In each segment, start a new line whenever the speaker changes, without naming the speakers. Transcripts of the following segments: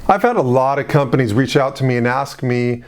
I've had a lot of companies reach out to me and ask me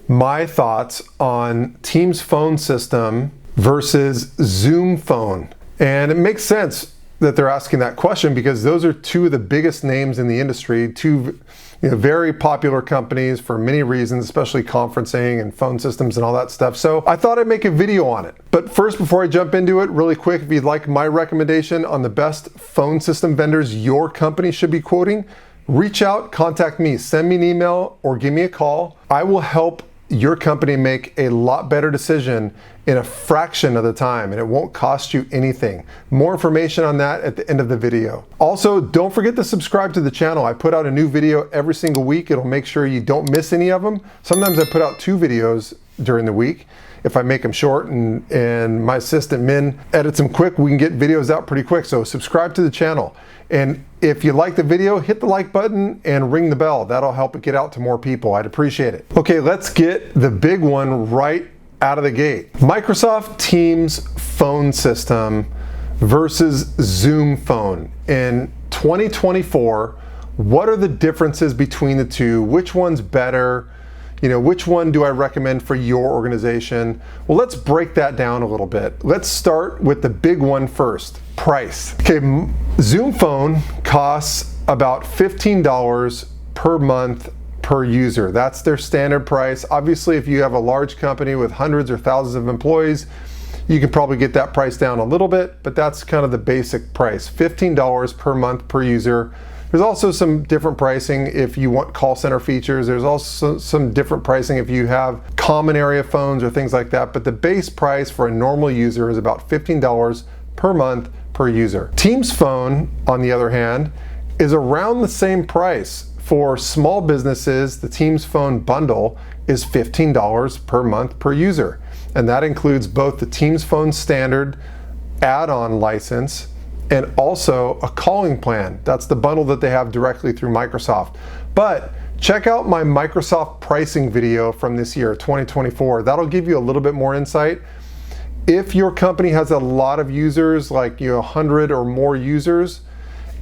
my thoughts on Teams phone system versus Zoom phone. And it makes sense that they're asking that question because those are two of the biggest names in the industry, two very popular companies for many reasons, especially conferencing and phone systems and all that stuff. So I thought I'd make a video on it. But first, before I jump into it, really quick, if you'd like my recommendation on the best phone system vendors your company should be quoting, reach out, contact me, send me an email or give me a call. I will help your company make a lot better decision in a fraction of the time, and it won't cost you anything. More information on that at the end of the video. Also, don't forget to subscribe to the channel. I put out a new video every single week. It'll make sure you don't miss any of them. Sometimes I put out 2 videos during the week. If I make them short and my assistant Min edits them quick, we can get videos out pretty quick. So subscribe to the channel. And if you like the video, hit the like button and ring the bell. That'll help it get out to more people. I'd appreciate it. Okay, let's get the big one right out of the gate. Microsoft Teams phone system versus Zoom phone. In 2024, what are the differences between the two? Which one's better? Which one do I recommend for your organization? Well, let's break that down a little bit. Let's start with the big one first, price. Okay, Zoom phone costs about $15 per month per user. That's their standard price. Obviously, if you have a large company with hundreds or thousands of employees, you can probably get that price down a little bit, but that's kind of the basic price, $15 per month per user. There's also some different pricing if you want call center features. There's also some different pricing if you have common area phones or things like that. But the base price for a normal user is about $15 per month per user. Teams phone, on the other hand, is around the same price. For small businesses, the Teams phone bundle is $15 per month per user. And that includes both the Teams phone standard add-on license and also a calling plan. That's the bundle that they have directly through Microsoft. But check out my Microsoft pricing video from this year, 2024. That'll give you a little bit more insight. If your company has a lot of users, like 100 or more users,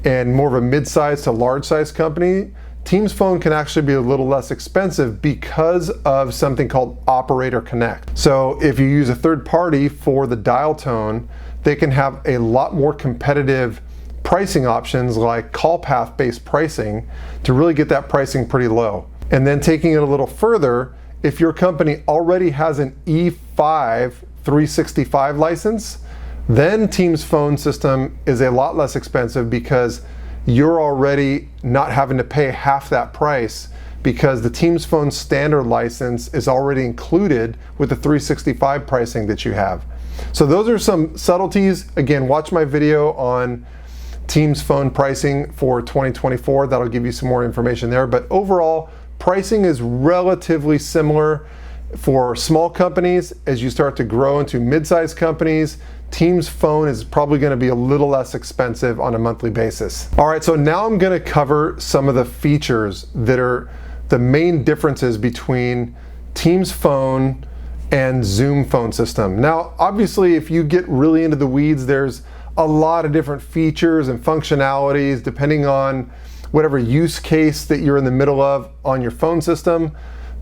and more of a mid-sized to large-sized company, Teams phone can actually be a little less expensive because of something called Operator Connect. So if you use a third party for the dial tone, they can have a lot more competitive pricing options like call path based pricing to really get that pricing pretty low. And then taking it a little further, if your company already has an E5 365 license, then Teams phone system is a lot less expensive because you're already not having to pay half that price because the Teams phone standard license is already included with the 365 pricing that you have. So those are some subtleties. Again, watch my video on Teams phone pricing for 2024. That'll give you some more information there. But overall, pricing is relatively similar for small companies. As you start to grow into mid-sized companies, Teams phone is probably going to be a little less expensive on a monthly basis. All right, so now I'm going to cover some of the features that are the main differences between Teams phone and Zoom phone system. Now, obviously, if you get really into the weeds, there's a lot of different features and functionalities depending on whatever use case that you're in the middle of on your phone system.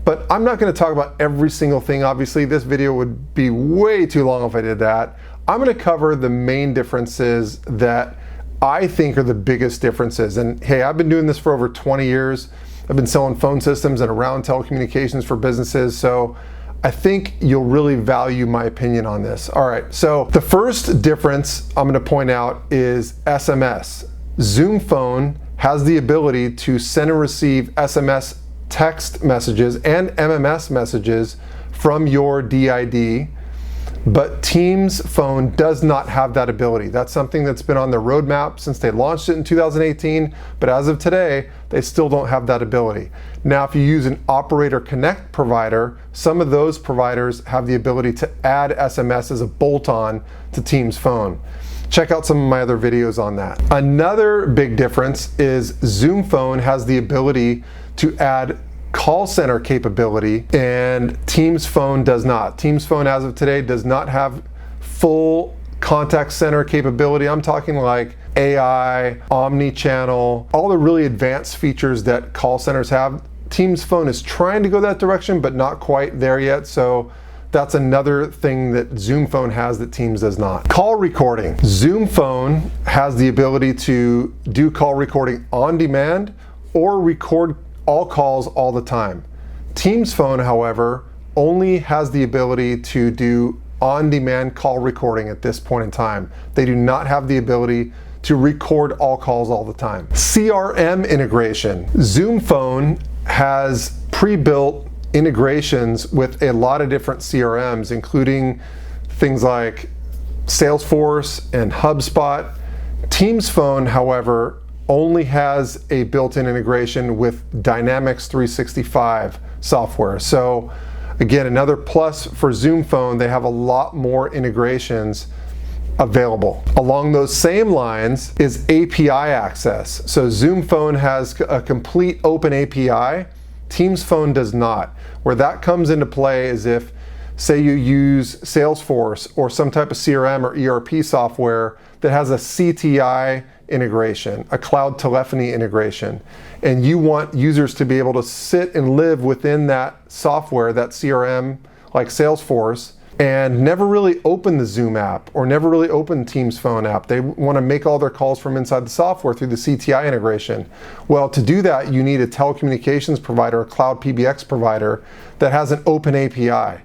But I'm not going to talk about every single thing. Obviously, this video would be way too long if I did that. I'm going to cover the main differences that I think are the biggest differences. And hey, I've been doing this for over 20 years. I've been selling phone systems and around telecommunications for businesses. So I think you'll really value my opinion on this. All right, so the first difference I'm going to point out is SMS. Zoom phone has the ability to send and receive SMS text messages and MMS messages from your DID, but Teams phone does not have that ability. That's something that's been on the roadmap since they launched it in 2018, but as of today, they still don't have that ability. Now, if you use an Operator Connect provider, some of those providers have the ability to add SMS as a bolt-on to Teams phone. Check out some of my other videos on that. Another big difference is Zoom phone has the ability to add call center capability and Teams phone does not. Teams phone as of today does not have full contact center capability. I'm talking like AI, omni-channel, all the really advanced features that call centers have. Teams Phone is trying to go that direction, but not quite there yet. So that's another thing that Zoom Phone has that Teams does not. Call recording. Zoom Phone has the ability to do call recording on demand or record all calls all the time. Teams Phone, however, only has the ability to do on-demand call recording at this point in time. They do not have the ability to record all calls all the time. CRM integration. Zoom Phone has pre-built integrations with a lot of different CRMs, including things like Salesforce and HubSpot. Teams Phone, however, only has a built-in integration with Dynamics 365 software. So again, another plus for Zoom Phone, they have a lot more integrations available. Along those same lines is API access. So Zoom Phone has a complete open API. Teams Phone does not. Where that comes into play is if, say you use Salesforce or some type of CRM or ERP software that has a CTI integration, a cloud telephony integration, and you want users to be able to sit and live within that software, that CRM, like Salesforce, and never really open the Zoom app or never really open Teams Phone app. They want to make all their calls from inside the software through the CTI integration. Well, to do that, you need a telecommunications provider, a cloud PBX provider that has an open API.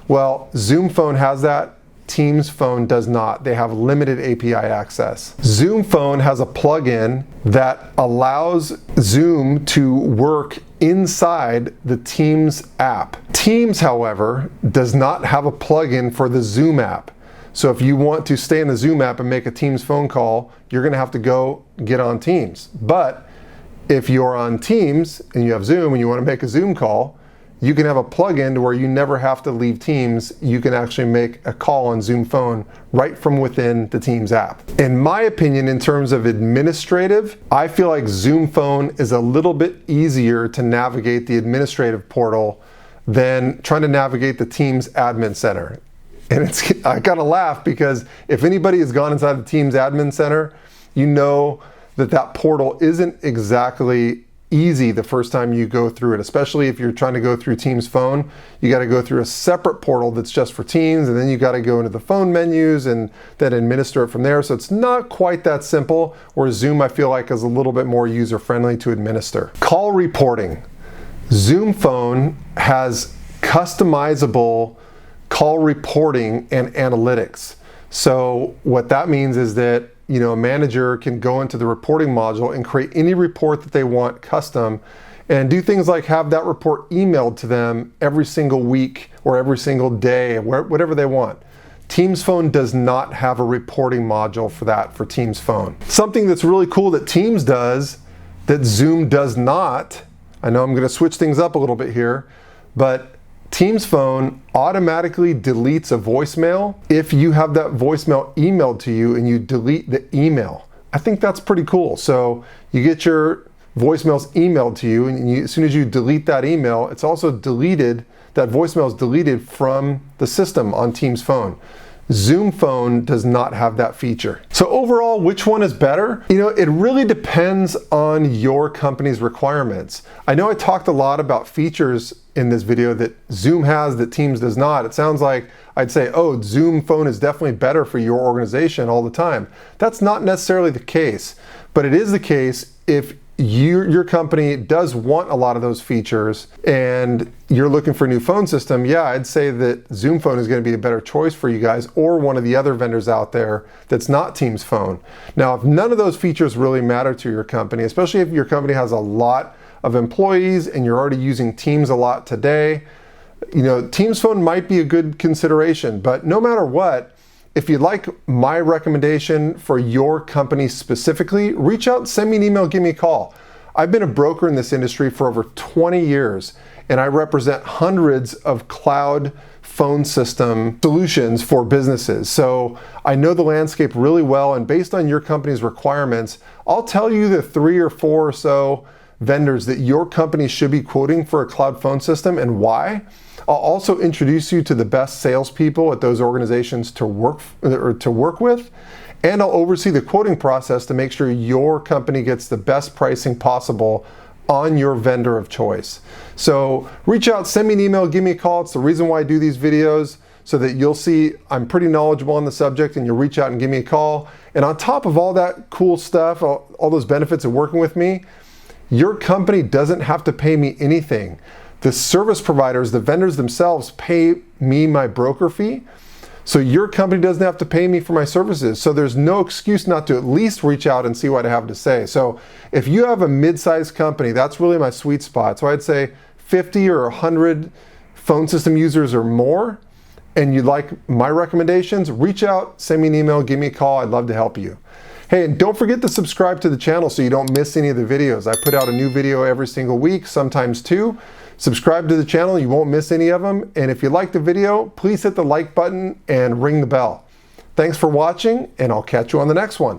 Well, Zoom Phone has that. Teams Phone does not. They have limited API access. Zoom Phone has a plugin that allows Zoom to work inside the Teams app. Teams, however, does not have a plugin for the Zoom app. So if you want to stay in the Zoom app and make a Teams phone call, you're going to have to go get on Teams. But if you're on Teams and you have Zoom and you want to make a Zoom call, you can have a plugin to where you never have to leave Teams. You can actually make a call on Zoom Phone right from within the Teams app. In my opinion, in terms of administrative, I feel like Zoom Phone is a little bit easier to navigate the administrative portal than trying to navigate the Teams admin center. And I gotta laugh because if anybody has gone inside the Teams admin center, you know that that portal isn't exactly easy the first time you go through it, especially if you're trying to go through Teams Phone. You got to go through a separate portal that's just for Teams, and then you got to go into the phone menus and then administer it from there. So it's not quite that simple, whereas Zoom I feel like is a little bit more user-friendly to administer. Call reporting. Zoom Phone has customizable call reporting and analytics. So what that means is that a manager can go into the reporting module and create any report that they want custom and do things like have that report emailed to them every single week or every single day, whatever they want. Teams Phone does not have a reporting module for that for Teams Phone. Something that's really cool that Teams does that Zoom does not, I know I'm going to switch things up a little bit here, but Teams Phone automatically deletes a voicemail if you have that voicemail emailed to you and you delete the email. I think that's pretty cool. So you get your voicemails emailed to you, and as soon as you delete that email, it's also deleted, that voicemail is deleted from the system on Teams Phone. Zoom Phone does not have that feature. So overall, which one is better? It really depends on your company's requirements. I know I talked a lot about features in this video that Zoom has that Teams does not. It sounds like I'd say, oh, Zoom Phone is definitely better for your organization all the time. That's not necessarily the case, but it is the case if your company does want a lot of those features and you're looking for a new phone system. Yeah, I'd say that Zoom Phone is going to be a better choice for you guys, or one of the other vendors out there that's not Teams Phone. Now, if none of those features really matter to your company, especially if your company has a lot of employees and you're already using Teams a lot today, Teams Phone might be a good consideration. But no matter what, if you'd like my recommendation for your company specifically, reach out, send me an email, give me a call. I've been a broker in this industry for over 20 years, and I represent hundreds of cloud phone system solutions for businesses. So I know the landscape really well, and based on your company's requirements, I'll tell you the 3 or 4 or so vendors that your company should be quoting for a cloud phone system and why. I'll also introduce you to the best salespeople at those organizations to work with. and I'll oversee the quoting process to make sure your company gets the best pricing possible on your vendor of choice. So reach out, send me an email, give me a call. It's the reason why I do these videos, so that you'll see I'm pretty knowledgeable on the subject, and you'll reach out and give me a call. And on top of all that cool stuff, all those benefits of working with me, your company doesn't have to pay me anything. The service providers, the vendors themselves, pay me my broker fee. So your company doesn't have to pay me for my services. So there's no excuse not to at least reach out and see what I have to say. So if you have a mid-sized company, that's really my sweet spot. So I'd say 50 or 100 phone system users or more, and you'd like my recommendations, reach out, send me an email, give me a call. I'd love to help you. Hey, and don't forget to subscribe to the channel so you don't miss any of the videos. I put out a new video every single week, sometimes two. Subscribe to the channel, you won't miss any of them. And if you like the video, please hit the like button and ring the bell. Thanks for watching, and I'll catch you on the next one.